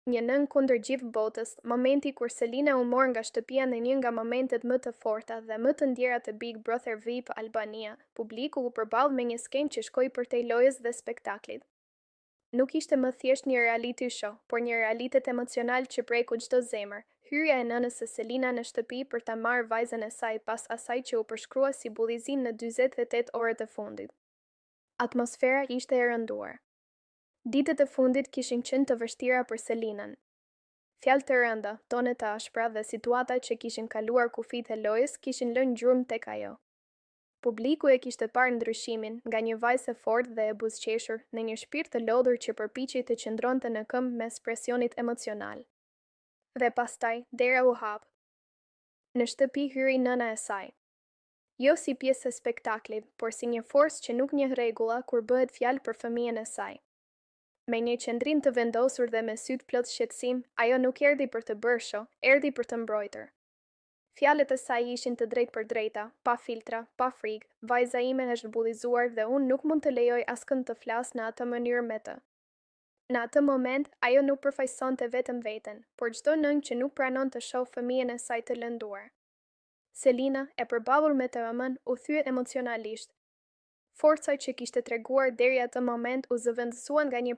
Një nën kundër gjithë botës, momenti kur Selina u mor nga shtëpia në një nga momentet më të forta dhe më të ndjera të Big Brother VIP Albania, publiku u përballë me një skenë që shkoi përtej lojës dhe spektaklit. Nuk ishte më thjesht një reality show, por një realitet emocional që preku çdo zemër. Hyrja e nënës së Selina në shtëpi për ta marrë vajzën e saj pas asaj që u përshkrua si bullizim në 48 orët e fundit. Atmosfera ishte e rënduar. Ditët e fundit kishin qenë të vështira për Selinën. Fjalë të rënda, tone të ashpra dhe situata që kishin kaluar kufijtë e lojës kishin lënë gjurmë tek ajo. Publiku e kishte parë ndryshimin nga një vajzë e fortë dhe e buzëqeshur në një shpirt të lodhur që përpiqej të qëndronte në këmbë mes presionit emocional. Dhe pastaj, dera u hap. Në shtëpi hyri nëna e saj. Jo si pjesë e spektaklit, por si një forcë që nuk njeh rregulla kur bëhet fjalë për fëmijën e saj. Me një qendrim të vendosur dhe me sytë plot shqetësim, ajo nuk erdhi për të bërë show, erdhi për të mbrojtur. Fjalët e saj ishin të drejtë për drejta, pa filtra, pa frikë. Vajza ime është bullizuar dhe unë nuk mund të lejoj askënd të flas në atë mënyrë me të. Në atë moment, ajo nuk përfaqësonte vetëm veten, por çdo nënë që nuk pranon të shohë fëmijën e saj të lënduar. Selina, e përballur me trauman, u thye emocionalisht. Forca që kishte treguar deri atë moment u zëvendësua nga një